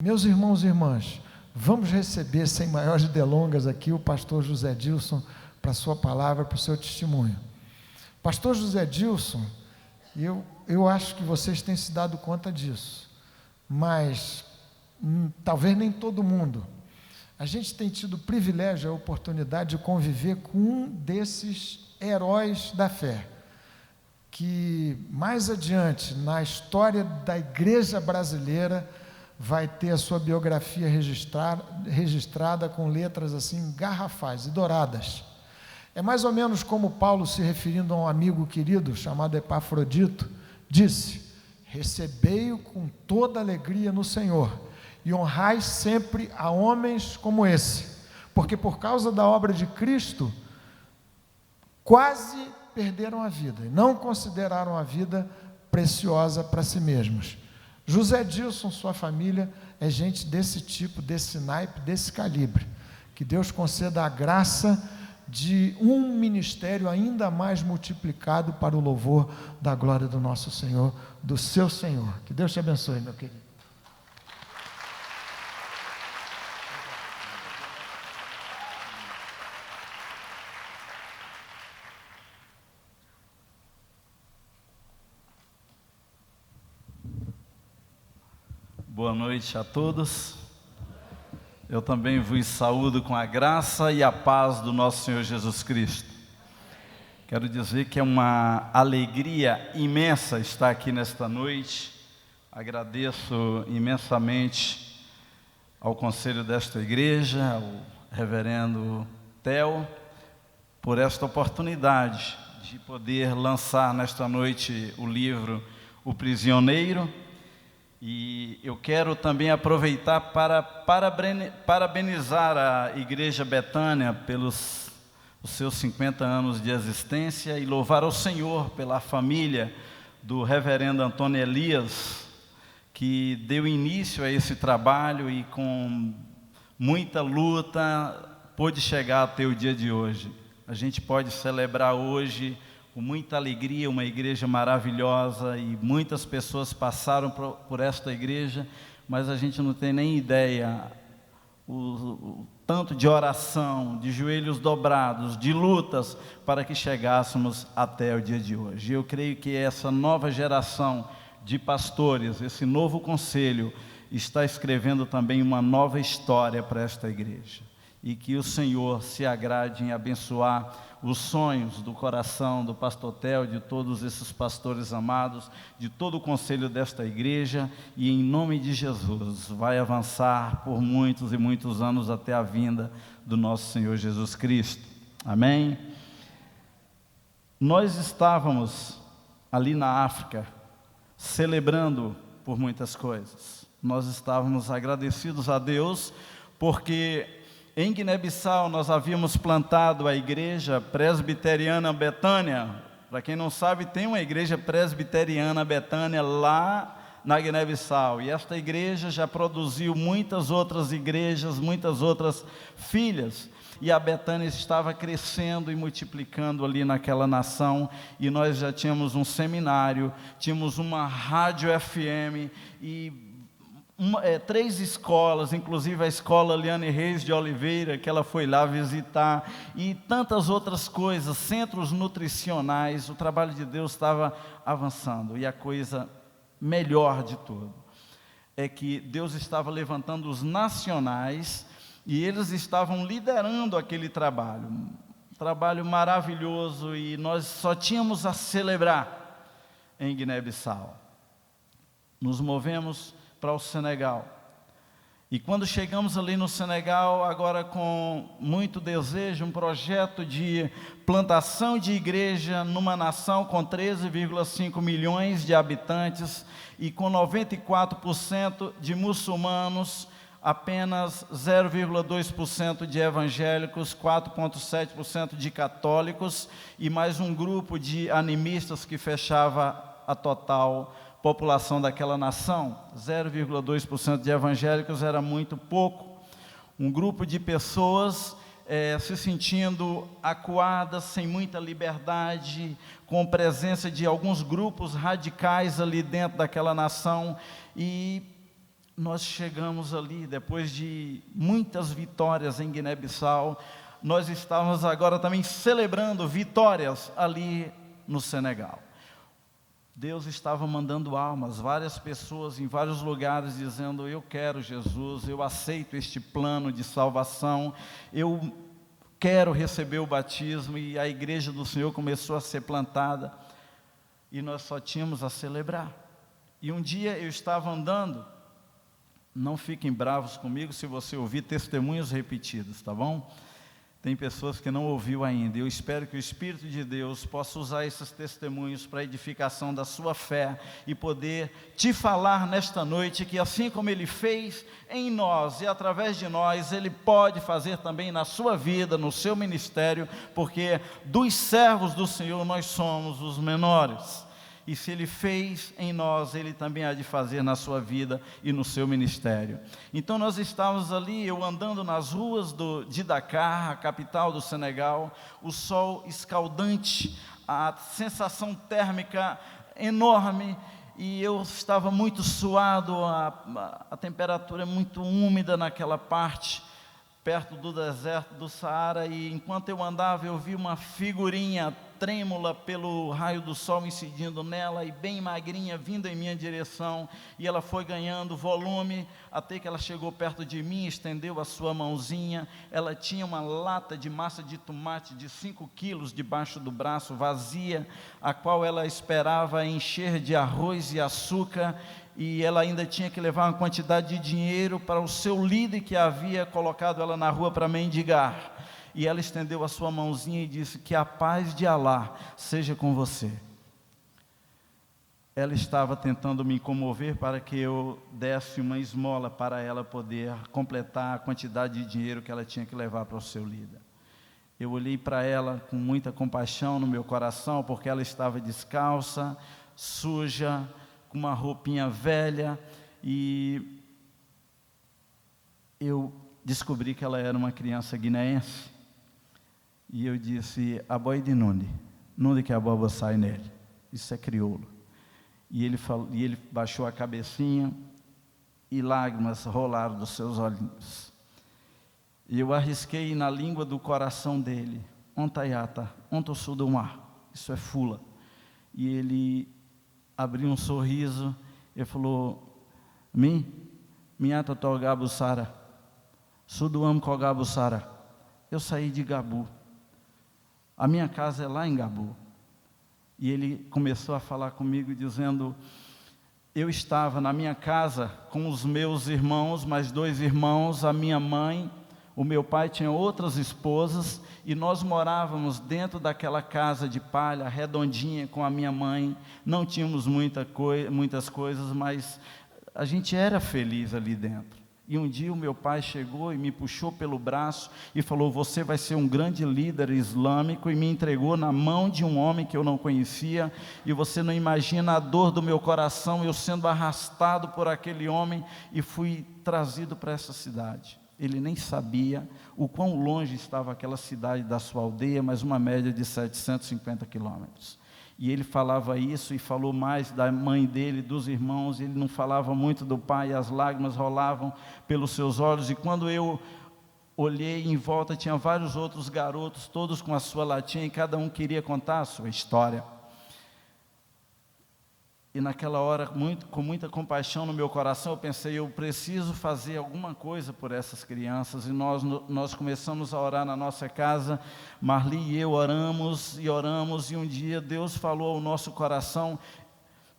Meus irmãos e irmãs, vamos receber, sem maiores delongas aqui, o pastor José Dilson para a sua palavra, para o seu testemunho. Pastor José Dilson, eu acho que vocês têm se dado conta disso, mas talvez nem todo mundo. A gente tem tido o privilégio, a oportunidade de conviver com um desses heróis da fé, que mais adiante, na história da igreja brasileira, vai ter a sua biografia registrada com letras assim garrafais e douradas. É mais ou menos como Paulo, se referindo a um amigo querido chamado Epafrodito, disse: recebei-o com toda alegria no Senhor e honrai sempre a homens como esse, porque por causa da obra de Cristo quase perderam a vida e não consideraram a vida preciosa para si mesmos. José Dilson, sua família, é gente desse tipo, desse naipe, desse calibre. Que Deus conceda a graça de um ministério ainda mais multiplicado para o louvor da glória do nosso Senhor, do seu Senhor. Que Deus te abençoe, meu querido. Boa noite a todos. Eu também vos saúdo com a graça e a paz do nosso Senhor Jesus Cristo. Quero dizer que é uma alegria imensa estar aqui nesta noite. Agradeço imensamente ao conselho desta igreja, ao reverendo Theo, por esta oportunidade de poder lançar nesta noite o livro O Prisioneiro. E eu quero também aproveitar para parabenizar a Igreja Betânia pelos os seus 50 anos de existência e louvar ao Senhor pela família do reverendo Antônio Elias, que deu início a esse trabalho e com muita luta pôde chegar até o dia de hoje. A gente pode celebrar hoje com muita alegria, uma igreja maravilhosa, e muitas pessoas passaram por esta igreja, mas a gente não tem nem ideia o tanto de oração, de joelhos dobrados, de lutas, para que chegássemos até o dia de hoje. Eu creio que essa nova geração de pastores, esse novo conselho, está escrevendo também uma nova história para esta igreja, e que o Senhor se agrade em abençoar os sonhos do coração do pastor Theo, de todos esses pastores amados, de todo o conselho desta igreja, e em nome de Jesus, vai avançar por muitos e muitos anos até a vinda do nosso Senhor Jesus Cristo. Amém? Nós estávamos ali na África, celebrando por muitas coisas. Nós estávamos agradecidos a Deus, porque em Guiné-Bissau nós havíamos plantado a igreja presbiteriana Betânia. Para quem não sabe, tem uma igreja presbiteriana Betânia lá na Guiné-Bissau. E esta igreja já produziu muitas outras igrejas, muitas outras filhas. E a Betânia estava crescendo e multiplicando ali naquela nação. E nós já tínhamos um seminário, tínhamos uma rádio FM e 3 escolas, inclusive a escola Liane Reis de Oliveira, que ela foi lá visitar, e tantas outras coisas, centros nutricionais. O trabalho de Deus estava avançando, e a coisa melhor de tudo é que Deus estava levantando os nacionais, e eles estavam liderando aquele trabalho, um trabalho maravilhoso, e nós só tínhamos a celebrar em Guiné-Bissau. Nos movemos para o Senegal, e quando chegamos ali no Senegal, agora com muito desejo, um projeto de plantação de igreja numa nação com 13,5 milhões de habitantes, e com 94% de muçulmanos, apenas 0,2% de evangélicos, 4,7% de católicos, e mais um grupo de animistas que fechava a total população daquela nação. 0,2% de evangélicos era muito pouco. Um grupo de pessoas se sentindo acuadas, sem muita liberdade, com presença de alguns grupos radicais ali dentro daquela nação, e nós chegamos ali, depois de muitas vitórias em Guiné-Bissau, nós estávamos agora também celebrando vitórias ali no Senegal. Deus estava mandando almas, várias pessoas em vários lugares dizendo: eu quero Jesus, eu aceito este plano de salvação, eu quero receber o batismo. E a igreja do Senhor começou a ser plantada, e nós só tínhamos a celebrar. E um dia eu estava andando, não fiquem bravos comigo se você ouvir testemunhos repetidos, tá bom? Tem pessoas que não ouviu ainda. Eu espero que o Espírito de Deus possa usar esses testemunhos para a edificação da sua fé e poder te falar nesta noite que assim como Ele fez em nós e através de nós, Ele pode fazer também na sua vida, no seu ministério, porque dos servos do Senhor nós somos os menores. E se Ele fez em nós, Ele também há de fazer na sua vida e no seu ministério. Então nós estávamos ali, eu andando nas ruas de Dakar, a capital do Senegal, o sol escaldante, a sensação térmica enorme, e eu estava muito suado, a temperatura é muito úmida naquela parte, perto do deserto do Saara, e enquanto eu andava eu vi uma figurinha trêmula pelo raio do sol incidindo nela, e bem magrinha, vindo em minha direção, e ela foi ganhando volume, até que ela chegou perto de mim, estendeu a sua mãozinha, ela tinha uma lata de massa de tomate de 5 quilos debaixo do braço, vazia, a qual ela esperava encher de arroz e açúcar, e ela ainda tinha que levar uma quantidade de dinheiro para o seu líder que havia colocado ela na rua para mendigar. E ela estendeu a sua mãozinha e disse: que a paz de Alá seja com você. Ela estava tentando me comover para que eu desse uma esmola para ela poder completar a quantidade de dinheiro que ela tinha que levar para o seu líder. Eu olhei para ela com muita compaixão no meu coração, porque ela estava descalça, suja, com uma roupinha velha, e eu descobri que ela era uma criança guineense. E eu disse: Aboy de Nundi que a boba sai nele. Isso é crioulo. E ele baixou a cabecinha e lágrimas rolaram dos seus olhinhos. E eu arrisquei na língua do coração dele: Ontayata, Ontosudumar. Isso é fula. E ele abriu um sorriso e falou: Minhata togabu sara, suduam kogabu sara. Eu saí de Gabu. A minha casa é lá em Gabu. E ele começou a falar comigo dizendo: eu estava na minha casa com os meus irmãos, mais 2 irmãos, a minha mãe, o meu pai tinha outras esposas, e nós morávamos dentro daquela casa de palha, redondinha, com a minha mãe. Não tínhamos muitas coisas, mas a gente era feliz ali dentro. E um dia o meu pai chegou e me puxou pelo braço e falou: você vai ser um grande líder islâmico, e me entregou na mão de um homem que eu não conhecia, e você não imagina a dor do meu coração, eu sendo arrastado por aquele homem, e fui trazido para essa cidade. Ele nem sabia o quão longe estava aquela cidade da sua aldeia, mas uma média de 750 quilômetros. E ele falava isso e falou mais da mãe dele, dos irmãos. Ele não falava muito do pai, as lágrimas rolavam pelos seus olhos. E quando eu olhei em volta, tinha vários outros garotos, todos com a sua latinha, e cada um queria contar a sua história. E naquela hora, com muita compaixão no meu coração, eu pensei: eu preciso fazer alguma coisa por essas crianças. E nós começamos a orar na nossa casa. Marli e eu oramos, e um dia Deus falou ao nosso coração,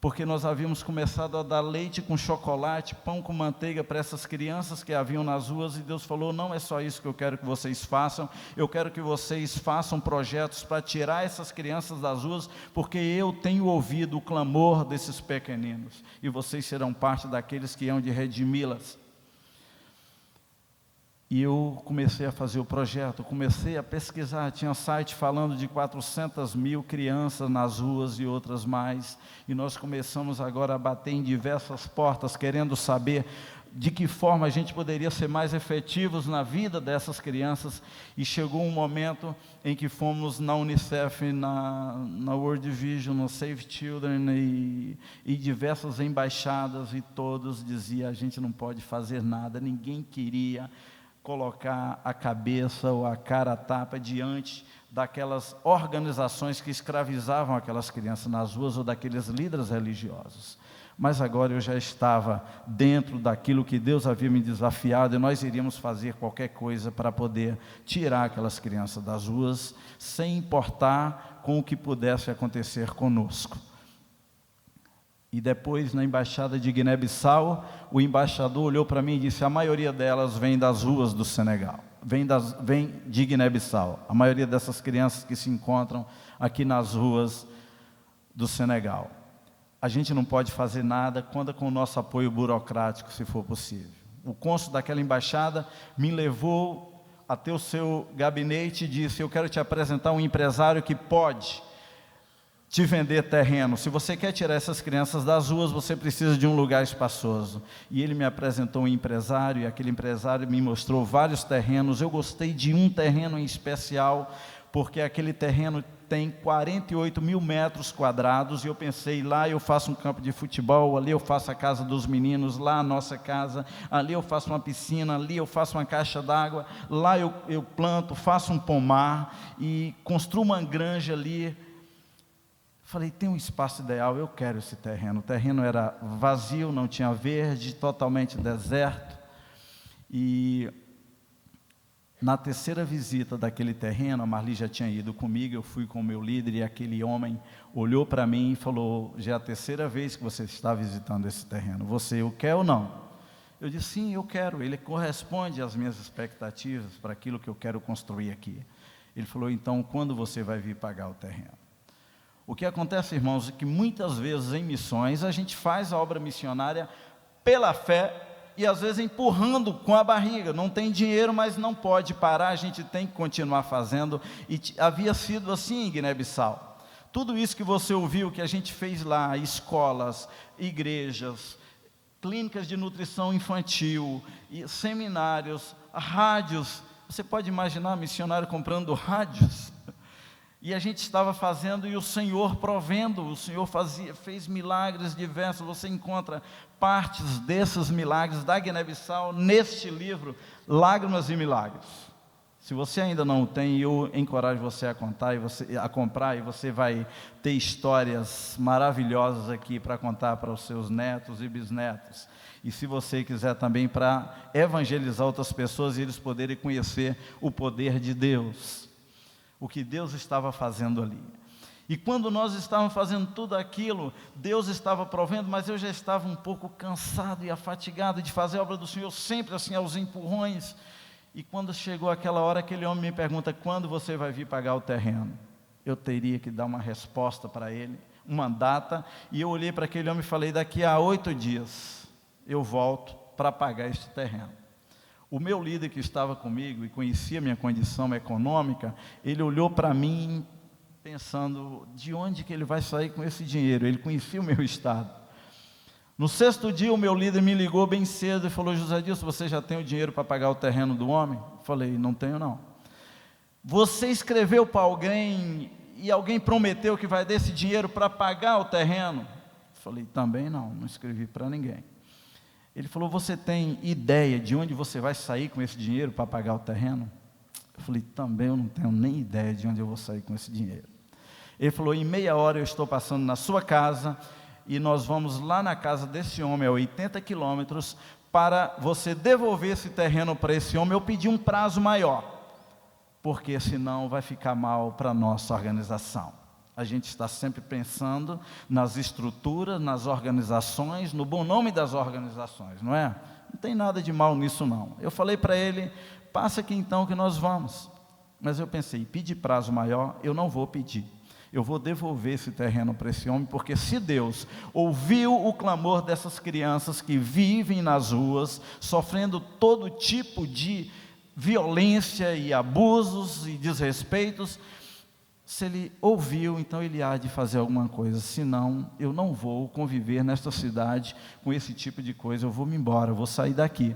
porque nós havíamos começado a dar leite com chocolate, pão com manteiga para essas crianças que haviam nas ruas, e Deus falou: não é só isso que eu quero que vocês façam, eu quero que vocês façam projetos para tirar essas crianças das ruas, porque eu tenho ouvido o clamor desses pequeninos, e vocês serão parte daqueles que hão de redimi-las. E eu comecei a fazer o projeto, comecei a pesquisar, tinha site falando de 400.000 crianças nas ruas e outras mais, e nós começamos agora a bater em diversas portas, querendo saber de que forma a gente poderia ser mais efetivos na vida dessas crianças, e chegou um momento em que fomos na Unicef, na World Vision, no Save Children e diversas embaixadas, e todos diziam: a gente não pode fazer nada. Ninguém queria colocar a cabeça ou a cara a tapa diante daquelas organizações que escravizavam aquelas crianças nas ruas, ou daqueles líderes religiosos. Mas agora eu já estava dentro daquilo que Deus havia me desafiado, e nós iríamos fazer qualquer coisa para poder tirar aquelas crianças das ruas, sem importar com o que pudesse acontecer conosco. E depois, na embaixada de Guiné-Bissau, o embaixador olhou para mim e disse: a maioria delas vem das ruas do Senegal, vem de Guiné-Bissau, a maioria dessas crianças que se encontram aqui nas ruas do Senegal. A gente não pode fazer nada, conta com o nosso apoio burocrático, se for possível. O cônsul daquela embaixada me levou até o seu gabinete e disse: eu quero te apresentar um empresário que pode te vender terreno. Se você quer tirar essas crianças das ruas, você precisa de um lugar espaçoso. E ele me apresentou um empresário, e aquele empresário me mostrou vários terrenos. Eu gostei de um terreno em especial, porque aquele terreno tem 48 mil metros quadrados, e eu pensei: lá eu faço um campo de futebol, ali eu faço a casa dos meninos, lá a nossa casa, ali eu faço uma piscina, ali eu faço uma caixa d'água, lá eu planto, faço um pomar e construo uma granja ali. Falei: tem um espaço ideal, eu quero esse terreno. O terreno era vazio, não tinha verde, totalmente deserto. E na terceira visita daquele terreno, a Marli já tinha ido comigo, eu fui com o meu líder, e aquele homem olhou para mim e falou: já é a terceira vez que você está visitando esse terreno, você o quer ou não? Eu disse: sim, eu quero, ele corresponde às minhas expectativas para aquilo que eu quero construir aqui. Ele falou: então, quando você vai vir pagar o terreno? O que acontece, irmãos, é que muitas vezes em missões a gente faz a obra missionária pela fé, e às vezes empurrando com a barriga. Não tem dinheiro, mas não pode parar, a gente tem que continuar fazendo. E havia sido assim em Guiné-Bissau. Tudo isso que você ouviu, que a gente fez lá, escolas, igrejas, clínicas de nutrição infantil, seminários, rádios. Você pode imaginar missionário comprando rádios? E a gente estava fazendo, e o Senhor provendo, o Senhor fez milagres diversos. Você encontra partes desses milagres da Guiné-Bissau neste livro, Lágrimas e Milagres. Se você ainda não o tem, eu encorajo você a comprar, e você vai ter histórias maravilhosas aqui para contar para os seus netos e bisnetos. E se você quiser também, para evangelizar outras pessoas e eles poderem conhecer o poder de Deus, o que Deus estava fazendo ali. E quando nós estávamos fazendo tudo aquilo, Deus estava provendo, mas eu já estava um pouco cansado e afatigado de fazer a obra do Senhor, sempre assim aos empurrões. E quando chegou aquela hora, aquele homem me pergunta: quando você vai vir pagar o terreno? Eu teria que dar uma resposta para ele, uma data, e eu olhei para aquele homem e falei: daqui a 8 dias eu volto para pagar este terreno. O meu líder, que estava comigo e conhecia minha condição econômica, ele olhou para mim pensando: de onde que ele vai sair com esse dinheiro? Ele conhecia o meu estado. No 6º dia, o meu líder me ligou bem cedo e falou: José Adilson, você já tem o dinheiro para pagar o terreno do homem? Eu falei: não tenho não. Você escreveu para alguém e alguém prometeu que vai dar esse dinheiro para pagar o terreno? Eu falei: também não escrevi para ninguém. Ele falou: você tem ideia de onde você vai sair com esse dinheiro para pagar o terreno? Eu falei: também eu não tenho nem ideia de onde eu vou sair com esse dinheiro. Ele falou: em meia hora eu estou passando na sua casa, e nós vamos lá na casa desse homem, a 80 quilômetros, para você devolver esse terreno para esse homem. Eu pedi um prazo maior, porque senão vai ficar mal para a nossa organização. A gente está sempre pensando nas estruturas, nas organizações, no bom nome das organizações, não é? Não tem nada de mal nisso não. Eu falei para ele: passa aqui então que nós vamos. Mas eu pensei: pedir prazo maior, eu não vou pedir. Eu vou devolver esse terreno para esse homem, porque se Deus ouviu o clamor dessas crianças que vivem nas ruas, sofrendo todo tipo de violência e abusos e desrespeitos, Se ele ouviu, então ele há de fazer alguma coisa, senão eu não vou conviver nesta cidade com esse tipo de coisa, eu vou me embora, eu vou sair daqui.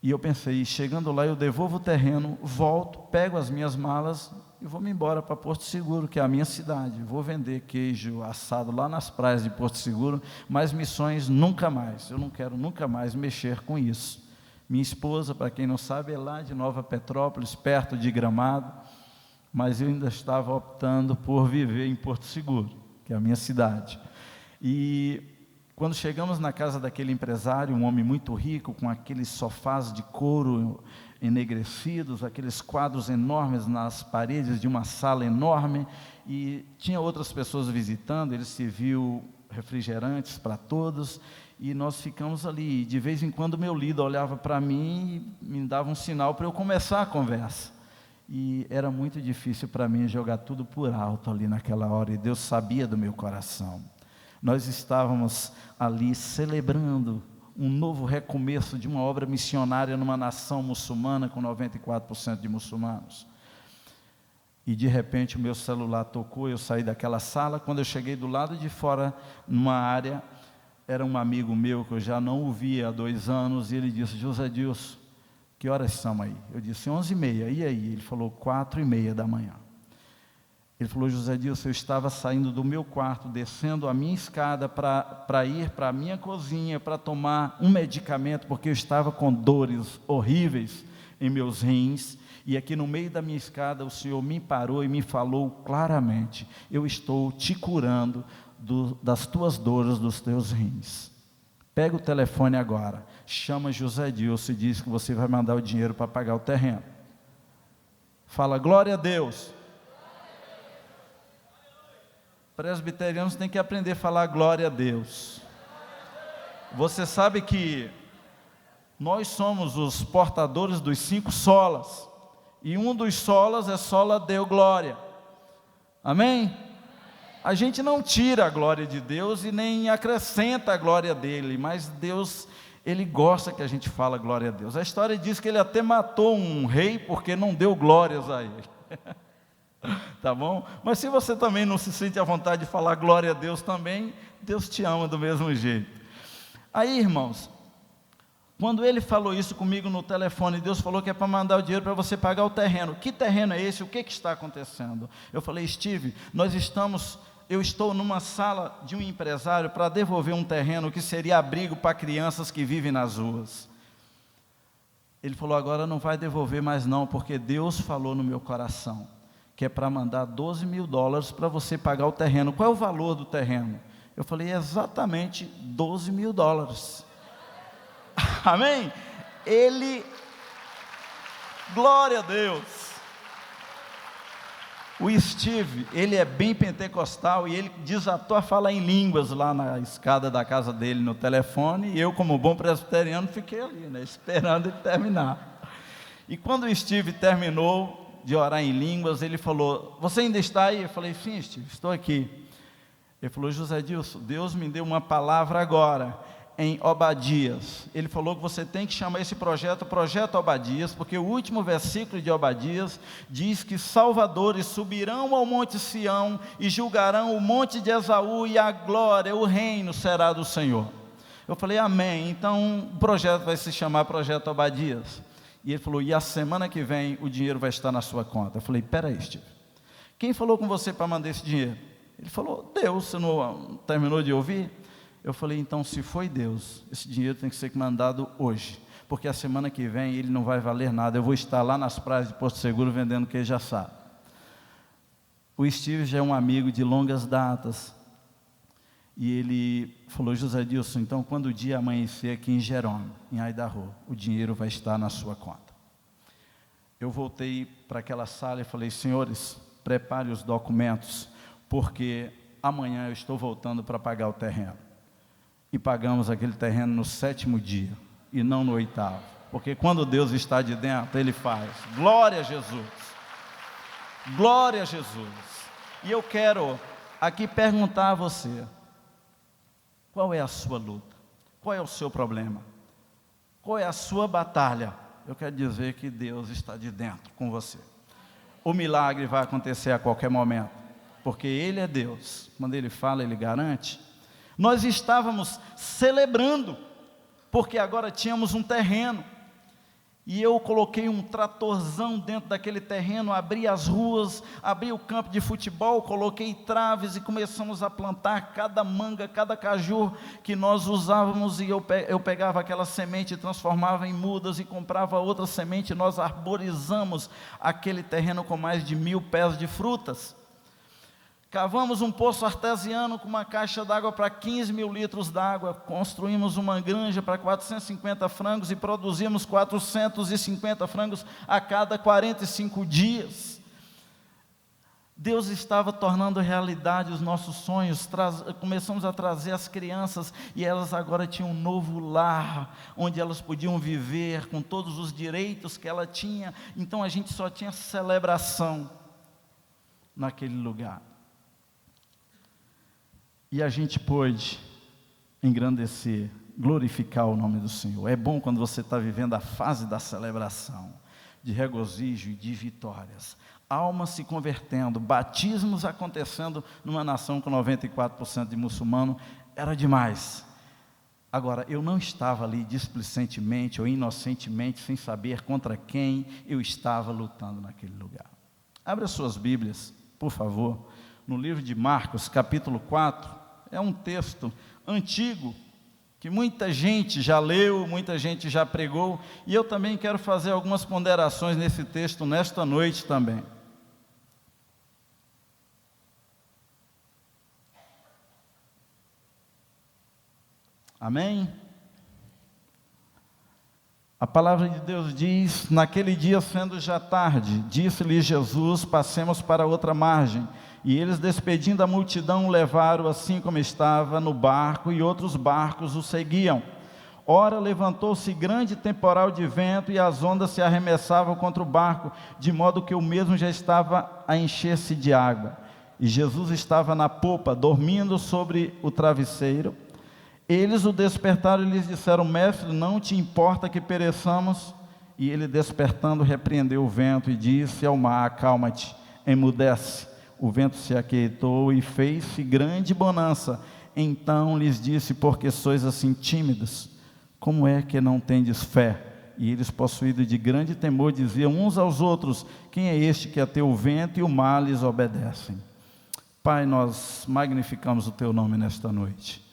E eu pensei, chegando lá eu devolvo o terreno, volto, pego as minhas malas e vou me embora para Porto Seguro, que é a minha cidade. Vou vender queijo assado lá nas praias de Porto Seguro, mas missões nunca mais, eu não quero nunca mais mexer com isso. Minha esposa, para quem não sabe, é lá de Nova Petrópolis, perto de Gramado, mas eu ainda estava optando por viver em Porto Seguro, que é a minha cidade. E quando chegamos na casa daquele empresário, um homem muito rico, com aqueles sofás de couro enegrecidos, aqueles quadros enormes nas paredes de uma sala enorme, e tinha outras pessoas visitando, ele serviu refrigerantes para todos, e nós ficamos ali. De vez em quando meu líder olhava para mim e me dava um sinal para eu começar a conversa. E era muito difícil para mim jogar tudo por alto ali naquela hora, e Deus sabia do meu coração. Nós estávamos ali celebrando um novo recomeço de uma obra missionária numa nação muçulmana com 94% de muçulmanos. E de repente o meu celular tocou, eu saí daquela sala. Quando eu cheguei do lado de fora, numa área, era um amigo meu que eu já não o via há 2 anos, e ele disse: José Dilson, que horas são aí? Eu disse 11h30, e aí? Ele falou 4h30 da manhã. Ele falou: José Dilson, eu estava saindo do meu quarto, descendo a minha escada para ir para a minha cozinha, para tomar um medicamento, porque eu estava com dores horríveis em meus rins, e aqui no meio da minha escada o Senhor me parou e me falou claramente: eu estou te curando das tuas dores dos teus rins. Pega o telefone agora, chama José Dilson e diz que você vai mandar o dinheiro para pagar o terreno. Fala glória a Deus. Presbiterianos têm que aprender a falar glória a Deus. Você sabe que nós somos os portadores dos 5 solas, e um dos solas é sola Deo glória. Amém? A gente não tira a glória de Deus e nem acrescenta a glória dele, mas Deus, ele gosta que a gente fala glória a Deus. A história diz que ele até matou um rei porque não deu glórias a ele. Tá bom? Mas se você também não se sente à vontade de falar glória a Deus também, Deus te ama do mesmo jeito. Aí, irmãos, quando ele falou isso comigo no telefone, Deus falou que é para mandar o dinheiro para você pagar o terreno. Que terreno é esse? O que está acontecendo? Eu falei: Steve, eu estou numa sala de um empresário para devolver um terreno que seria abrigo para crianças que vivem nas ruas. Ele falou: agora não vai devolver mais não, porque Deus falou no meu coração que é para mandar $12 mil para você pagar o terreno. Qual é o valor do terreno? Eu falei: exatamente $12 mil. Amém? Glória a Deus. O Steve, ele é bem pentecostal, e ele desatou a falar em línguas lá na escada da casa dele no telefone, e eu, como bom presbiteriano, fiquei ali, esperando ele terminar. E quando o Steve terminou de orar em línguas, ele falou: você ainda está aí? Eu falei: sim, Steve, estou aqui. Ele falou: José Dilson, Deus me deu uma palavra agora em Obadias. Ele falou que você tem que chamar esse projeto Obadias, porque o último versículo de Obadias diz que salvadores subirão ao monte Sião e julgarão o monte de Esaú, e a glória, o reino será do Senhor. Eu falei: amém. Então o projeto vai se chamar Projeto Obadias. E ele falou: e a semana que vem o dinheiro vai estar na sua conta. Eu falei: peraí, Steve, quem falou com você para mandar esse dinheiro? Ele falou: Deus. Você não terminou de ouvir? Eu falei: então, se foi Deus, esse dinheiro tem que ser mandado hoje, porque a semana que vem ele não vai valer nada. Eu vou estar lá nas praias de Porto Seguro vendendo queijo assado. O Steve já é um amigo de longas datas, e ele falou: José Dilson, então quando o dia amanhecer aqui em Jerônimo, em Idaho, o dinheiro vai estar na sua conta. Eu voltei para aquela sala e falei: senhores, prepare os documentos, porque amanhã eu estou voltando para pagar o terreno. E pagamos aquele terreno no 7º dia, e não no 8º, porque quando Deus está de dentro, Ele faz. Glória a Jesus, glória a Jesus. E eu quero aqui perguntar a você: qual é a sua luta? Qual é o seu problema? Qual é a sua batalha? Eu quero dizer que Deus está de dentro com você. o milagre vai acontecer a qualquer momento, porque Ele é Deus. Quando Ele fala, Ele garante. Nós estávamos celebrando, porque agora tínhamos um terreno, e eu coloquei um tratorzão dentro daquele terreno, abri as ruas, abri o campo de futebol, coloquei traves e começamos a plantar cada manga, cada caju que nós usávamos, e eu pegava aquela semente e transformava em mudas e comprava outra semente. Nós arborizamos aquele terreno com mais de 1000 pés de frutas. Cavamos um poço artesiano com uma caixa d'água para 15 mil litros d'água, construímos uma granja para 450 frangos e produzimos 450 frangos a cada 45 dias. Deus estava tornando realidade os nossos sonhos. Começamos a trazer as crianças, e elas agora tinham um novo lar, onde elas podiam viver com todos os direitos que ela tinha. Então a gente só tinha celebração naquele lugar. E a gente pôde engrandecer, glorificar o nome do Senhor. É bom quando você está vivendo a fase da celebração, de regozijo e de vitórias. Almas se convertendo, batismos acontecendo numa nação com 94% de muçulmano, era demais. Agora, eu não estava ali displicentemente ou inocentemente, sem saber contra quem eu estava lutando naquele lugar. Abra suas Bíblias, por favor, no livro de Marcos, capítulo 4, é um texto antigo, que muita gente já leu, muita gente já pregou, e eu também quero fazer algumas ponderações nesse texto, nesta noite também. Amém? A palavra de Deus diz: naquele dia, sendo já tarde, disse-lhe Jesus: passemos para outra margem. E eles, despedindo a multidão, o levaram assim como estava no barco, e outros barcos o seguiam. Ora, levantou-se grande temporal de vento, e as ondas se arremessavam contra o barco, de modo que o mesmo já estava a encher-se de água. E Jesus estava na popa, dormindo sobre o travesseiro. Eles o despertaram e lhes disseram: mestre, não te importa que pereçamos? E ele, despertando, repreendeu o vento e disse ao mar: acalma-te, emudece. O vento se aquietou e fez-se grande bonança. Então lhes disse: porque sois assim tímidos? Como é que não tendes fé? E eles, possuídos de grande temor, diziam uns aos outros: quem é este que até o vento e o mar lhes obedecem? Pai, nós magnificamos o teu nome nesta noite.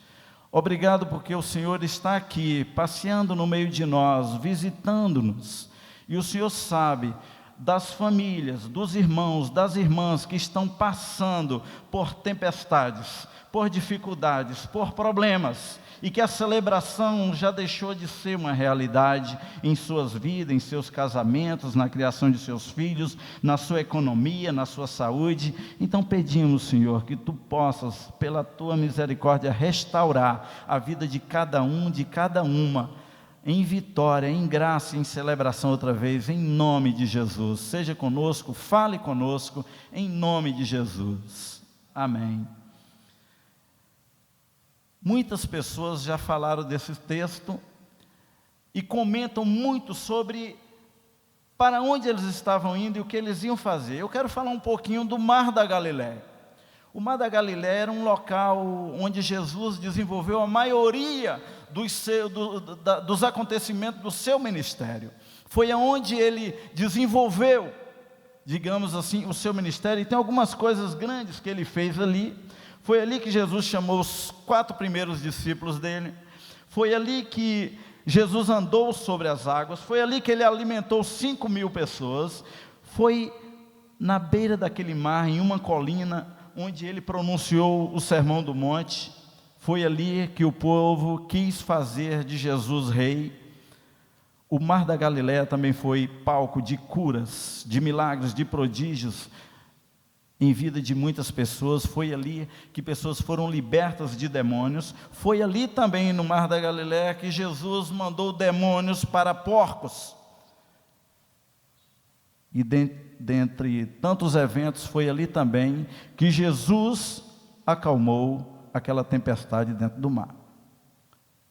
Obrigado porque o Senhor está aqui, passeando no meio de nós, visitando-nos. E o Senhor sabe das famílias, dos irmãos, das irmãs que estão passando por tempestades, por dificuldades, por problemas, e que a celebração já deixou de ser uma realidade em suas vidas, em seus casamentos, na criação de seus filhos, na sua economia, na sua saúde. Então pedimos, Senhor, que Tu possas, pela Tua misericórdia, restaurar a vida de cada um, de cada uma, em vitória, em graça, em celebração outra vez, em nome de Jesus. Seja conosco, fale conosco, em nome de Jesus. Amém. Muitas pessoas já falaram desse texto e comentam muito sobre para onde eles estavam indo e o que eles iam fazer. Eu quero falar um pouquinho do Mar da Galileia. O Mar da Galileia era um local onde Jesus desenvolveu a maioria dos acontecimentos do seu ministério. Foi aonde ele desenvolveu, digamos assim, o seu ministério. E tem algumas coisas grandes que ele fez ali. Foi ali que Jesus chamou os 4 primeiros discípulos dele. Foi ali que Jesus andou sobre as águas. Foi ali que ele alimentou 5.000 pessoas. Foi na beira daquele mar, em uma colina, onde ele pronunciou o Sermão do Monte. Foi ali que o povo quis fazer de Jesus rei. O Mar da Galileia também foi palco de curas, de milagres, de prodígios em vida de muitas pessoas. Foi ali que pessoas foram libertas de demônios. Foi ali também no Mar da Galileia que Jesus mandou demônios para porcos. E dentre tantos eventos, foi ali também que Jesus acalmou aquela tempestade dentro do mar.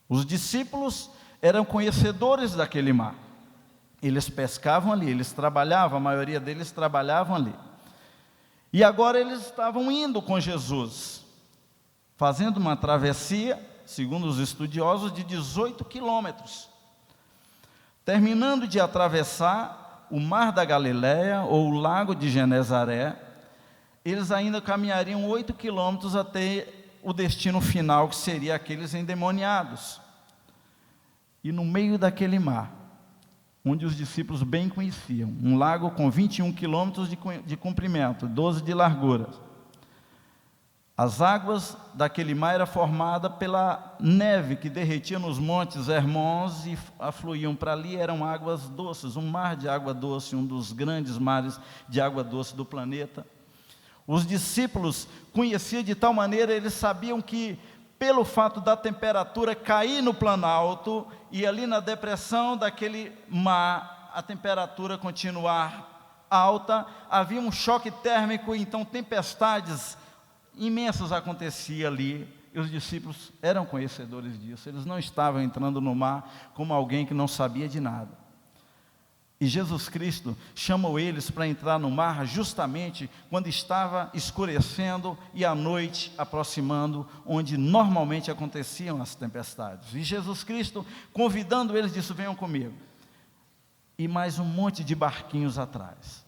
Os discípulos eram conhecedores daquele mar. Eles pescavam ali, eles trabalhavam, a maioria deles trabalhavam ali. E agora eles estavam indo com Jesus, fazendo uma travessia, segundo os estudiosos, de 18 quilômetros. Terminando de atravessar o Mar da Galileia, ou o Lago de Genezaré, eles ainda caminhariam 8 quilômetros até o destino final, que seria aqueles endemoniados. E no meio daquele mar, onde os discípulos bem conheciam, um lago com 21 quilômetros de comprimento, 12 de largura. As águas daquele mar eram formadas pela neve que derretia nos montes Hermons e afluíam para ali, eram águas doces, um mar de água doce, um dos grandes mares de água doce do planeta. Os discípulos conheciam de tal maneira, eles sabiam que, pelo fato da temperatura cair no planalto, e ali na depressão daquele mar, a temperatura continuar alta, havia um choque térmico, então tempestades imensas aconteciam ali, e os discípulos eram conhecedores disso, eles não estavam entrando no mar como alguém que não sabia de nada. E Jesus Cristo chamou eles para entrar no mar justamente quando estava escurecendo e a noite aproximando, onde normalmente aconteciam as tempestades. E Jesus Cristo, convidando eles, disse: venham comigo. E mais um monte de barquinhos atrás.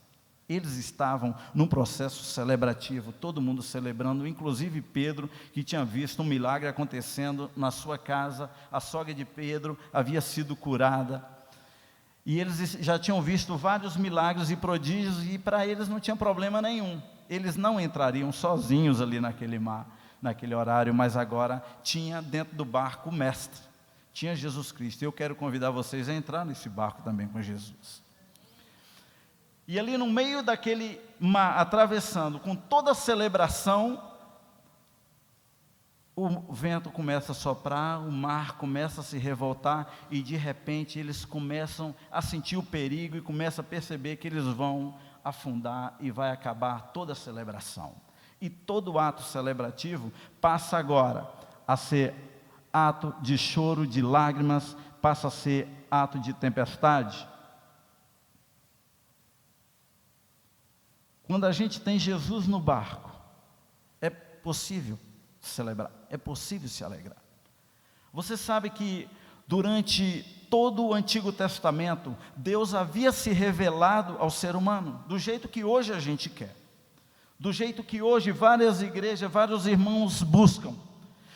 Eles estavam num processo celebrativo, todo mundo celebrando, inclusive Pedro, que tinha visto um milagre acontecendo na sua casa. A sogra de Pedro havia sido curada. E eles já tinham visto vários milagres e prodígios, e para eles não tinha problema nenhum. Eles não entrariam sozinhos ali naquele mar, naquele horário, mas agora tinha dentro do barco o mestre, tinha Jesus Cristo. Eu quero convidar vocês a entrar nesse barco também com Jesus. E ali no meio daquele mar, atravessando, com toda a celebração, o vento começa a soprar, o mar começa a se revoltar, e de repente eles começam a sentir o perigo e começam a perceber que eles vão afundar e vai acabar toda a celebração. E todo ato celebrativo passa agora a ser ato de choro, de lágrimas, passa a ser ato de tempestade. Quando a gente tem Jesus no barco, é possível celebrar, é possível se alegrar. Você sabe que durante todo o Antigo Testamento, Deus havia se revelado ao ser humano, do jeito que hoje a gente quer, do jeito que hoje várias igrejas, vários irmãos buscam.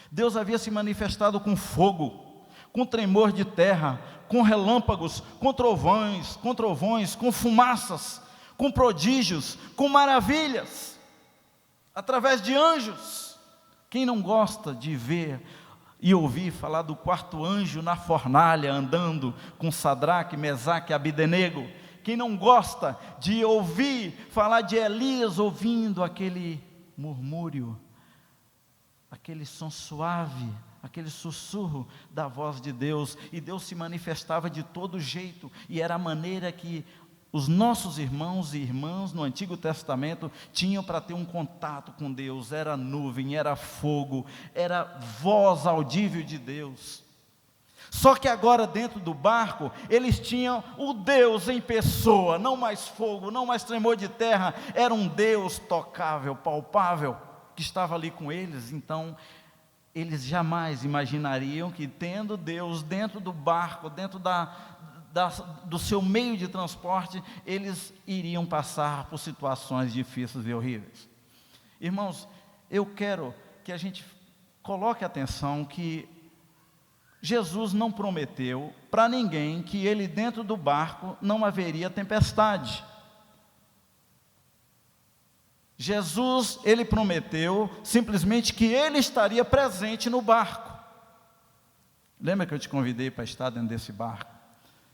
Deus havia se manifestado com fogo, com tremor de terra, com relâmpagos, com trovões, com fumaças, com prodígios, com maravilhas, através de anjos. Quem não gosta de ver e ouvir falar do quarto anjo na fornalha, andando com Sadraque, Mesaque e Abdenego? Quem não gosta de ouvir falar de Elias, ouvindo aquele murmúrio, aquele som suave, aquele sussurro da voz de Deus? E Deus se manifestava de todo jeito, e era a maneira que os nossos irmãos e irmãs no Antigo Testamento tinham para ter um contato com Deus. Era nuvem, era fogo, era voz audível de Deus. Só que agora dentro do barco, eles tinham o Deus em pessoa, não mais fogo, não mais tremor de terra, era um Deus tocável, palpável, que estava ali com eles. Então, eles jamais imaginariam que, tendo Deus dentro do barco, dentro do seu meio de transporte, eles iriam passar por situações difíceis e horríveis. Irmãos, eu quero que a gente coloque atenção que Jesus não prometeu para ninguém que ele dentro do barco não haveria tempestade. Jesus, ele prometeu simplesmente que ele estaria presente no barco. Lembra que eu te convidei para estar dentro desse barco?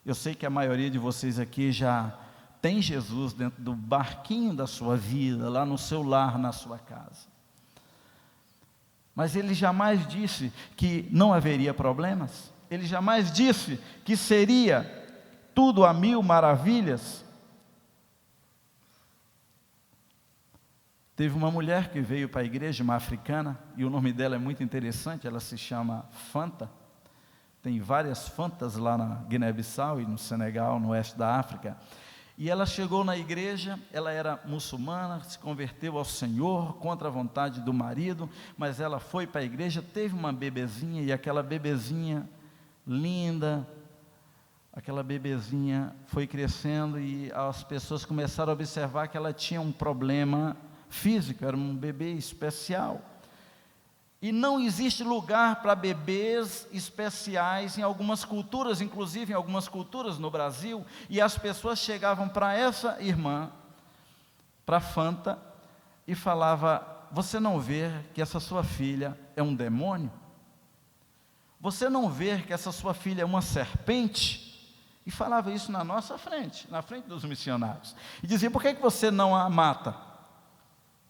Eu sei que a maioria de vocês aqui já tem Jesus dentro do barquinho da sua vida, lá no seu lar, na sua casa. Mas ele jamais disse que não haveria problemas. Ele jamais disse que seria tudo a mil maravilhas. Teve uma mulher que veio para a igreja, uma africana, e o nome dela é muito interessante, ela se chama Fanta. tem várias Fantas lá na Guiné-Bissau e no Senegal, no oeste da África. E ela chegou na igreja, ela era muçulmana, se converteu ao Senhor contra a vontade do marido, mas ela foi para a igreja, teve uma bebezinha, e aquela bebezinha linda, aquela bebezinha foi crescendo e as pessoas começaram a observar que ela tinha um problema físico, era um bebê especial. E não existe lugar para bebês especiais em algumas culturas, inclusive em algumas culturas no Brasil, e as pessoas chegavam para essa irmã, para Fanta, e falava: você não vê que essa sua filha é um demônio? Você não vê que essa sua filha é uma serpente? E falava isso na nossa frente, na frente dos missionários. E dizia: por que você não a mata?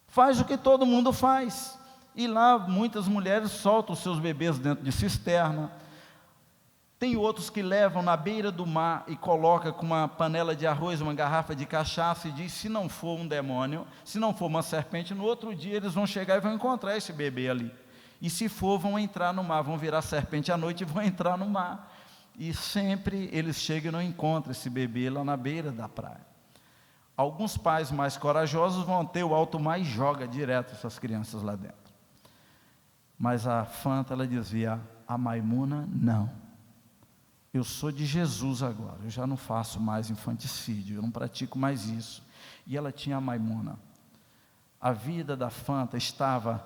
Faz o que todo mundo faz. E lá muitas mulheres soltam os seus bebês dentro de cisterna. Tem outros que levam na beira do mar e colocam com uma panela de arroz, uma garrafa de cachaça, e diz: se não for um demônio, se não for uma serpente, no outro dia eles vão chegar e vão encontrar esse bebê ali. E se for, vão entrar no mar, vão virar serpente à noite e vão entrar no mar. E sempre eles chegam e não encontram esse bebê lá na beira da praia. Alguns pais mais corajosos vão ter o alto mar e joga direto essas crianças lá dentro. Mas a Fanta, ela dizia: a Maimuna, não. Eu sou de Jesus agora, eu já não faço mais infanticídio, eu não pratico mais isso. E ela tinha a Maimuna. A vida da Fanta estava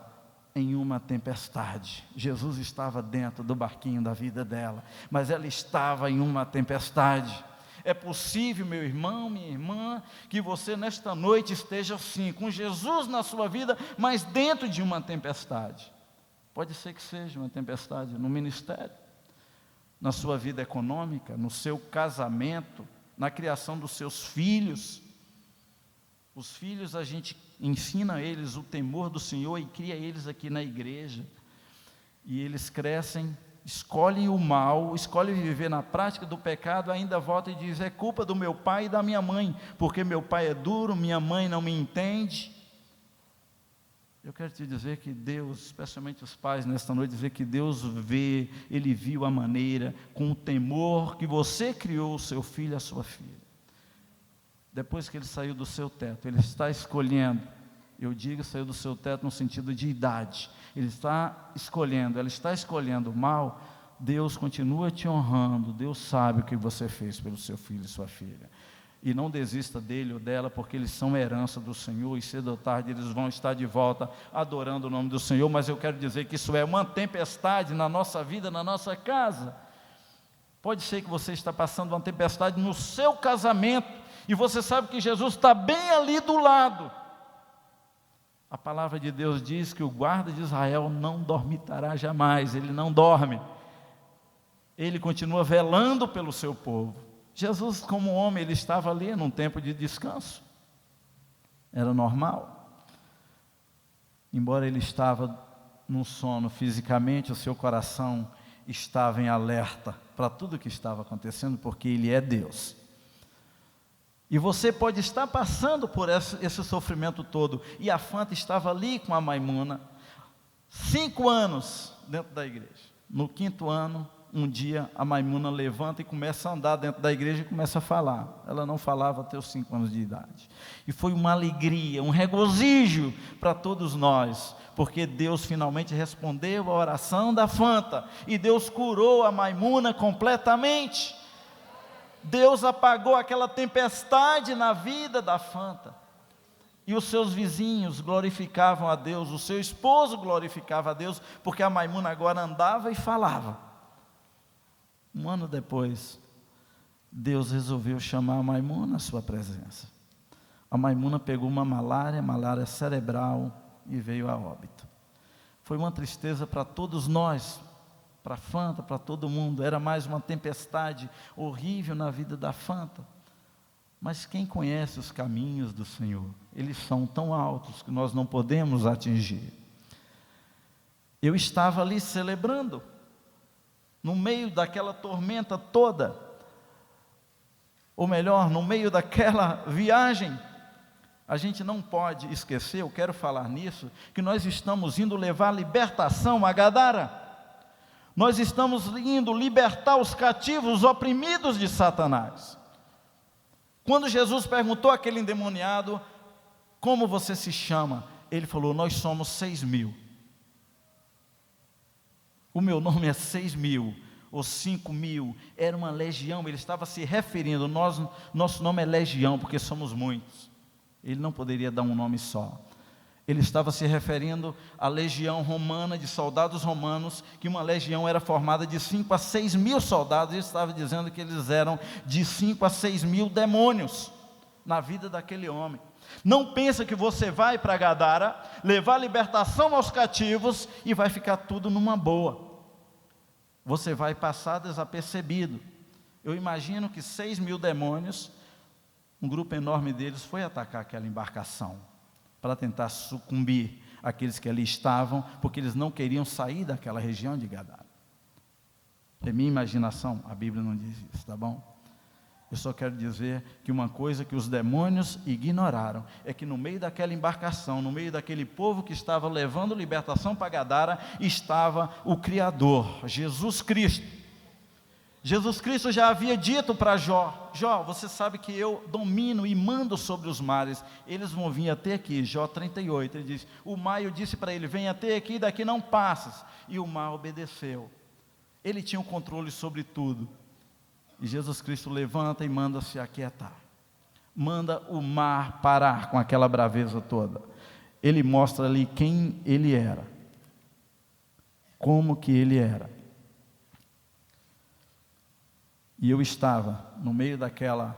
em uma tempestade. Jesus estava dentro do barquinho da vida dela, mas ela estava em uma tempestade. É possível, meu irmão, minha irmã, que você nesta noite esteja assim, com Jesus na sua vida, mas dentro de uma tempestade. Pode ser que seja uma tempestade no ministério, na sua vida econômica, no seu casamento, na criação dos seus filhos. Os filhos, a gente ensina a eles o temor do Senhor e cria eles aqui na igreja. E eles crescem, escolhem o mal, escolhem viver na prática do pecado, ainda volta e diz: é culpa do meu pai e da minha mãe, porque meu pai é duro, minha mãe não me entende. Eu quero te dizer que Deus, especialmente os pais nesta noite, dizer que Deus vê, Ele viu a maneira, com o temor que você criou o seu filho, a sua filha. Depois que ele saiu do seu teto, ele está escolhendo, eu digo saiu do seu teto no sentido de idade, ele está escolhendo, ela está escolhendo o mal, Deus continua te honrando, Deus sabe o que você fez pelo seu filho e sua filha. E não desista dele ou dela, porque eles são herança do Senhor, e cedo ou tarde eles vão estar de volta, adorando o nome do Senhor. Mas eu quero dizer que isso é uma tempestade na nossa vida, na nossa casa. Pode ser que você está passando uma tempestade no seu casamento, e você sabe que Jesus está bem ali do lado. A palavra de Deus diz que o guarda de Israel não dormitará jamais, ele não dorme. Ele continua velando pelo seu povo. Jesus, como homem, ele estava ali num tempo de descanso, era normal. Embora ele estava num sono fisicamente, o seu coração estava em alerta para tudo o que estava acontecendo, porque ele é Deus. E você pode estar passando por esse sofrimento todo, e a Fanta estava ali com a Maimuna, 5 anos dentro da igreja. No 5º ano, um dia a Maimuna levanta e começa a andar dentro da igreja e começa a falar. Ela não falava até os 5 anos de idade. E foi uma alegria, um regozijo para todos nós, porque Deus finalmente respondeu a oração da Fanta, e Deus curou a Maimuna completamente. Deus apagou aquela tempestade na vida da Fanta. E os seus vizinhos glorificavam a Deus, o seu esposo glorificava a Deus, porque a Maimuna agora andava e falava. 1 ano depois, Deus resolveu chamar a Maimuna à sua presença. A Maimuna pegou uma malária cerebral, e veio a óbito. Foi uma tristeza para todos nós, para a Fanta, para todo mundo. Era mais uma tempestade horrível na vida da Fanta. Mas quem conhece os caminhos do Senhor, eles são tão altos que nós não podemos atingir. Eu estava ali celebrando, no meio daquela tormenta toda, ou melhor, no meio daquela viagem. A gente não pode esquecer, eu quero falar nisso, que nós estamos indo levar libertação a Gadara. Nós estamos indo libertar os cativos, os oprimidos de Satanás. Quando Jesus perguntou àquele endemoniado: como você se chama? Ele falou: nós somos 6.000. O meu nome é 6.000, ou 5.000, era uma legião. Ele estava se referindo, nosso nome é legião, porque somos muitos. Ele não poderia dar um nome só. Ele estava se referindo à legião romana, de soldados romanos, que uma legião era formada de 5 a 6.000 soldados. Ele estava dizendo que eles eram de 5 a 6.000 demônios na vida daquele homem. Não pensa que você vai para Gadara, levar libertação aos cativos e vai ficar tudo numa boa. Você vai passar desapercebido. Eu imagino que 6.000 demônios, um grupo enorme deles foi atacar aquela embarcação, para tentar sucumbir aqueles que ali estavam, porque eles não queriam sair daquela região de Gadara. É minha imaginação, a Bíblia não diz isso, tá bom? Eu só quero dizer que uma coisa que os demônios ignoraram, é que no meio daquela embarcação, no meio daquele povo que estava levando libertação para Gadara, estava o Criador, Jesus Cristo. Jesus Cristo já havia dito para Jó: Jó, você sabe que eu domino e mando sobre os mares, eles vão vir até aqui. Jó 38, ele diz: o mar, eu disse para ele, vem até aqui, daqui não passas, e o mar obedeceu. Ele tinha o controle sobre tudo, e Jesus Cristo levanta e manda se aquietar, manda o mar parar com aquela braveza toda. Ele mostra ali quem ele era, como que ele era. E eu estava no meio daquela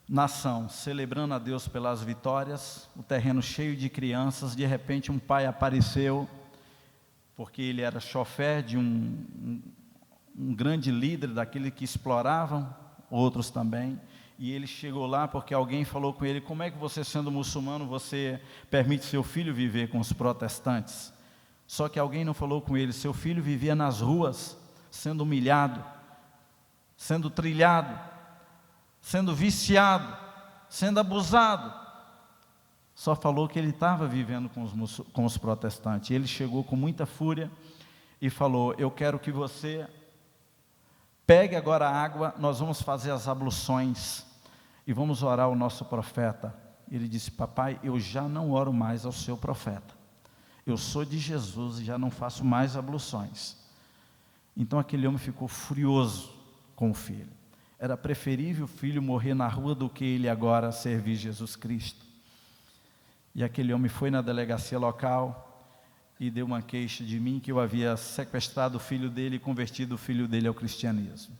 nação, celebrando a Deus pelas vitórias, o terreno cheio de crianças. De repente um pai apareceu, porque ele era chofer de um grande líder, daquele que exploravam, outros também. E ele chegou lá porque alguém falou com ele: como é que você, sendo muçulmano, você permite seu filho viver com os protestantes? Só que alguém não falou com ele: seu filho vivia nas ruas, sendo humilhado, sendo trilhado, sendo viciado, sendo abusado. Só falou que ele estava vivendo com os protestantes. Ele chegou com muita fúria e falou: eu quero que você pegue agora a água, nós vamos fazer as abluções e vamos orar ao nosso profeta. Ele disse: papai, eu já não oro mais ao seu profeta, eu sou de Jesus e já não faço mais abluções. Então aquele homem ficou furioso com o filho. Era preferível o filho morrer na rua do que ele agora servir Jesus Cristo. E aquele homem foi na delegacia local e deu uma queixa de mim, que eu havia sequestrado o filho dele e convertido o filho dele ao cristianismo.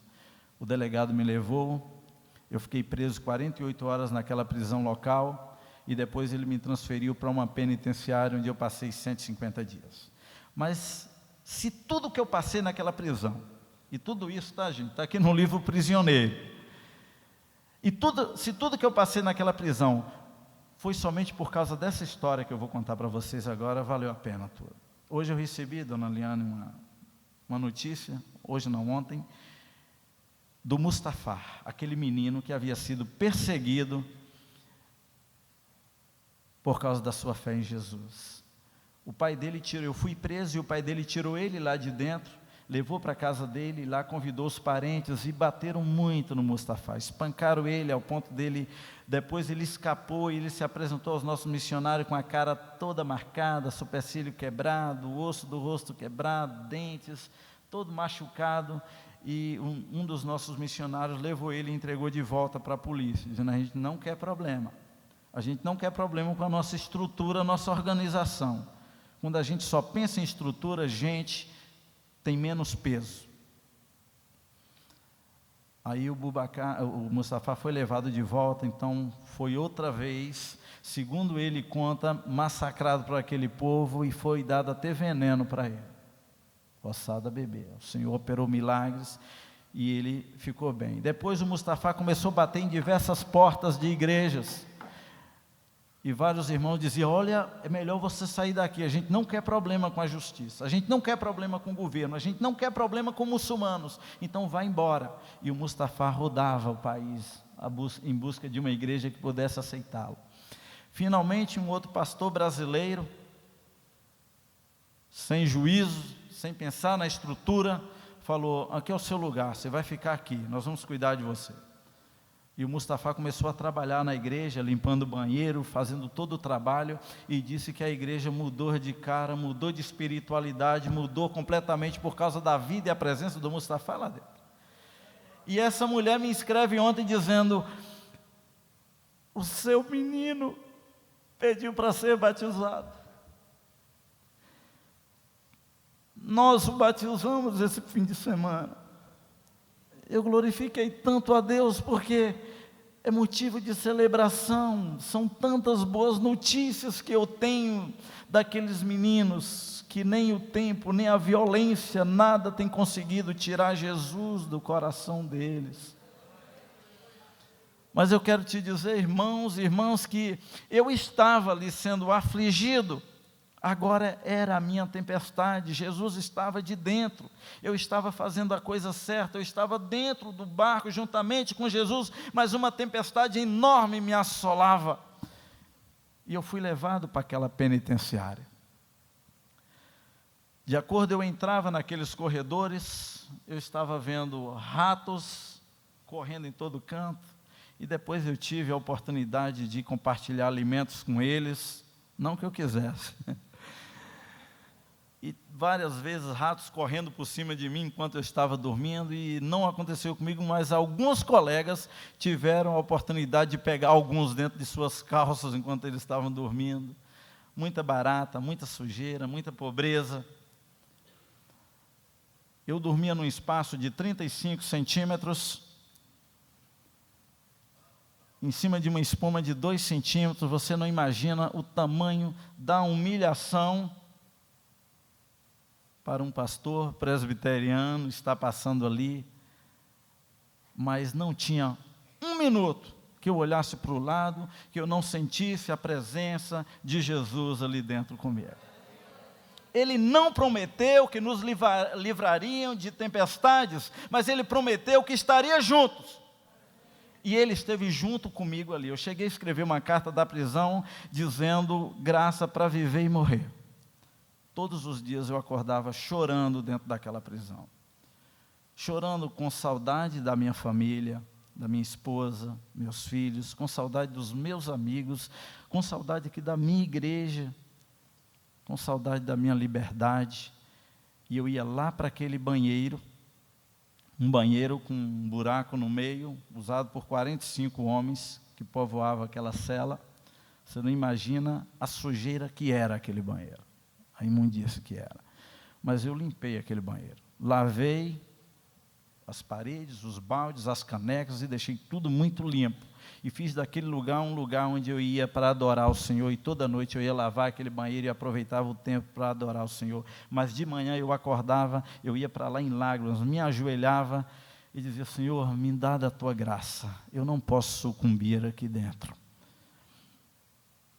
O delegado me levou, eu fiquei preso 48 horas naquela prisão local, e depois ele me transferiu para uma penitenciária onde eu passei 150 dias. Mas se tudo que eu passei naquela prisão, e tudo isso, tá, gente, está aqui no livro Prisioneiro, se tudo que eu passei naquela prisão foi somente por causa dessa história que eu vou contar para vocês agora, valeu a pena tudo. Hoje eu recebi, dona Liane, uma notícia, hoje não, ontem, do Mustafa, aquele menino que havia sido perseguido por causa da sua fé em Jesus. O pai dele eu fui preso, e o pai dele tirou ele lá de dentro, levou para a casa dele, lá convidou os parentes e bateram muito no Mustafa, espancaram ele ao ponto dele, depois ele escapou e ele se apresentou aos nossos missionários com a cara toda marcada, supercílio quebrado, o osso do rosto quebrado, dentes, todo machucado, e um dos nossos missionários levou ele e entregou de volta para a polícia, dizendo: a gente não quer problema, a gente não quer problema com a nossa estrutura, a nossa organização. Quando a gente só pensa em estrutura, gente tem menos peso. Aí o Mustafa foi levado de volta, então foi outra vez, segundo ele conta, massacrado por aquele povo, e foi dado até veneno para ele, forçado a beber. O Senhor operou milagres e ele ficou bem. Depois o Mustafa começou a bater em diversas portas de igrejas, e vários irmãos diziam: olha, é melhor você sair daqui, a gente não quer problema com a justiça, a gente não quer problema com o governo, a gente não quer problema com muçulmanos, então vá embora. E o Mustafa rodava o país em busca de uma igreja que pudesse aceitá-lo. Finalmente um outro pastor brasileiro, sem juízo, sem pensar na estrutura, falou: aqui é o seu lugar, você vai ficar aqui, nós vamos cuidar de você. E o Mustafa começou a trabalhar na igreja, limpando o banheiro, fazendo todo o trabalho, e disse que a igreja mudou de cara, mudou de espiritualidade, mudou completamente por causa da vida e a presença do Mustafa lá dentro. E essa mulher me escreve ontem dizendo: o seu menino pediu para ser batizado. Nós o batizamos esse fim de semana. Eu glorifiquei tanto a Deus, porque é motivo de celebração. São tantas boas notícias que eu tenho daqueles meninos, que nem o tempo, nem a violência, nada tem conseguido tirar Jesus do coração deles. Mas eu quero te dizer, irmãos e irmãs, que eu estava ali sendo afligido. Agora era a minha tempestade, Jesus estava de dentro, eu estava fazendo a coisa certa, eu estava dentro do barco juntamente com Jesus, mas uma tempestade enorme me assolava, e eu fui levado para aquela penitenciária. De acordo, eu entrava naqueles corredores, eu estava vendo ratos correndo em todo canto, e depois eu tive a oportunidade de compartilhar alimentos com eles, não que eu quisesse, e várias vezes ratos correndo por cima de mim enquanto eu estava dormindo, e não aconteceu comigo, mas alguns colegas tiveram a oportunidade de pegar alguns dentro de suas calças enquanto eles estavam dormindo. Muita barata, muita sujeira, muita pobreza. Eu dormia num espaço de 35 centímetros, em cima de uma espuma de 2 centímetros. Você não imagina o tamanho da humilhação para um pastor presbiteriano estar passando ali, mas não tinha um minuto que eu olhasse para o lado, que eu não sentisse a presença de Jesus ali dentro comigo. Ele não prometeu que nos livrariam de tempestades, mas Ele prometeu que estaria juntos. E Ele esteve junto comigo ali. Eu cheguei a escrever uma carta da prisão, dizendo: graça para viver e morrer. Todos os dias eu acordava chorando dentro daquela prisão. Chorando com saudade da minha família, da minha esposa, meus filhos, com saudade dos meus amigos, com saudade aqui da minha igreja, com saudade da minha liberdade. E eu ia lá para aquele banheiro, um banheiro com um buraco no meio, usado por 45 homens que povoavam aquela cela. Você não imagina a sujeira que era aquele banheiro, a imundícia que era. Mas eu limpei aquele banheiro, lavei as paredes, os baldes, as canecas, e deixei tudo muito limpo, e fiz daquele lugar um lugar onde eu ia para adorar o Senhor, e toda noite eu ia lavar aquele banheiro e aproveitava o tempo para adorar o Senhor. Mas de manhã eu acordava, eu ia para lá em lágrimas, me ajoelhava e dizia: Senhor, me dá da tua graça, eu não posso sucumbir aqui dentro.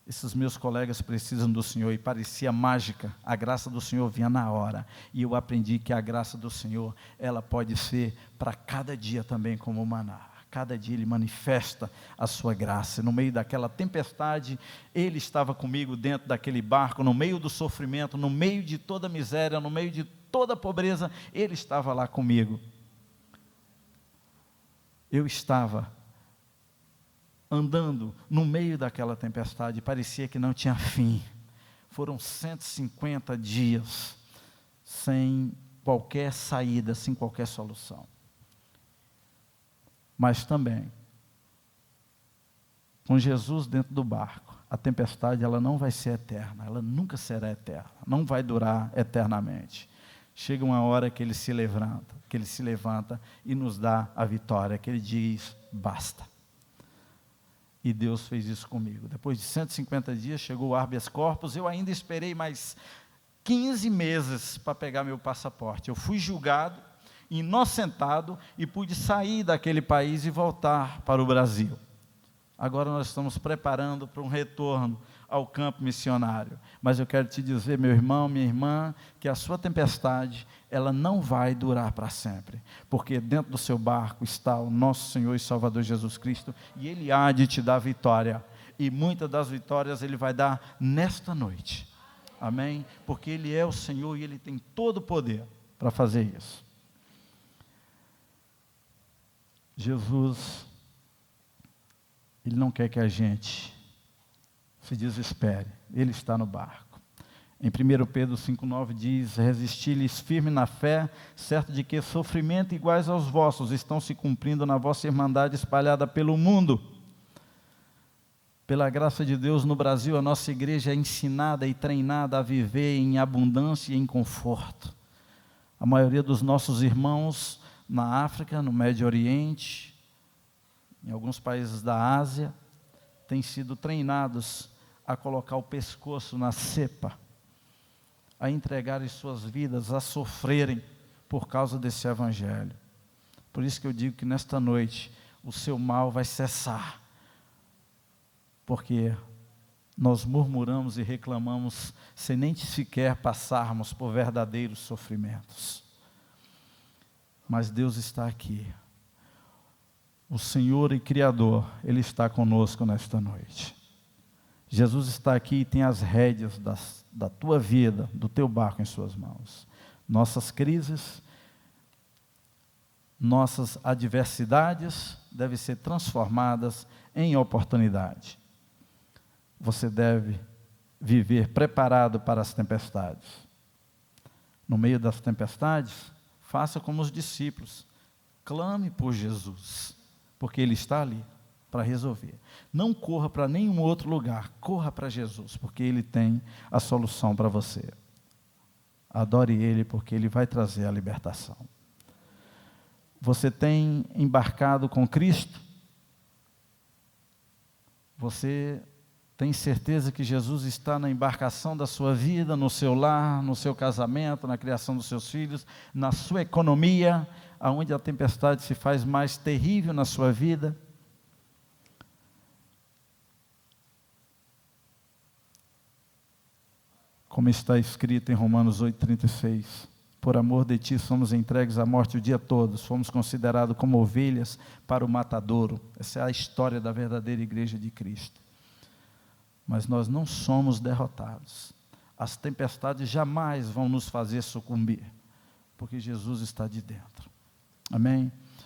Esses meus colegas precisam do Senhor, e parecia mágica, a graça do Senhor vinha na hora, e eu aprendi que a graça do Senhor, ela pode ser para cada dia também como o maná. Cada dia Ele manifesta a sua graça. No meio daquela tempestade, Ele estava comigo dentro daquele barco, no meio do sofrimento, no meio de toda a miséria, no meio de toda a pobreza, Ele estava lá comigo. Eu estava andando no meio daquela tempestade, parecia que não tinha fim. Foram 150 dias sem qualquer saída, sem qualquer solução. Mas também, com Jesus dentro do barco, a tempestade ela não vai ser eterna, ela nunca será eterna, não vai durar eternamente. Chega uma hora que Ele se levanta e nos dá a vitória, que Ele diz: basta. E Deus fez isso comigo. Depois de 150 dias, chegou o habeas corpus. Eu ainda esperei mais 15 meses para pegar meu passaporte. Eu fui julgado, inocentado, e pude sair daquele país e voltar para o Brasil. Agora nós estamos preparando para um retorno ao campo missionário. Mas eu quero te dizer, meu irmão, minha irmã, que a sua tempestade, ela não vai durar para sempre, porque dentro do seu barco está o nosso Senhor e Salvador Jesus Cristo, e Ele há de te dar vitória, e muitas das vitórias Ele vai dar nesta noite. Amém? Porque Ele é o Senhor e Ele tem todo o poder para fazer isso. Jesus, Ele não quer que a gente se desespere. Ele está no barco. Em 1 Pedro 5,9 diz: resisti-lhes firme na fé, certo de que sofrimento iguais aos vossos estão se cumprindo na vossa irmandade espalhada pelo mundo. Pela graça de Deus, no Brasil, a nossa igreja é ensinada e treinada a viver em abundância e em conforto. A maioria dos nossos irmãos na África, no Médio Oriente, em alguns países da Ásia, têm sido treinados a colocar o pescoço na cepa, a entregarem suas vidas, a sofrerem por causa desse evangelho. Por isso que eu digo que nesta noite o seu mal vai cessar, porque nós murmuramos e reclamamos sem nem sequer passarmos por verdadeiros sofrimentos. Mas Deus está aqui. O Senhor e Criador, Ele está conosco nesta noite. Jesus está aqui e tem as rédeas da tua vida, do teu barco em suas mãos. Nossas crises, nossas adversidades devem ser transformadas em oportunidade. Você deve viver preparado para as tempestades. No meio das tempestades, faça como os discípulos. Clame por Jesus, porque Ele está ali para resolver. Não corra para nenhum outro lugar, corra para Jesus, porque Ele tem a solução para você. Adore Ele, porque Ele vai trazer a libertação. Você tem embarcado com Cristo? Você tem certeza que Jesus está na embarcação da sua vida, no seu lar, no seu casamento, na criação dos seus filhos, na sua economia, aonde a tempestade se faz mais terrível na sua vida? Como está escrito em Romanos 8,36, por amor de ti somos entregues à morte o dia todo, fomos considerados como ovelhas para o matadouro. Essa é a história da verdadeira igreja de Cristo. Mas nós não somos derrotados. As tempestades jamais vão nos fazer sucumbir, porque Jesus está de dentro. Amém?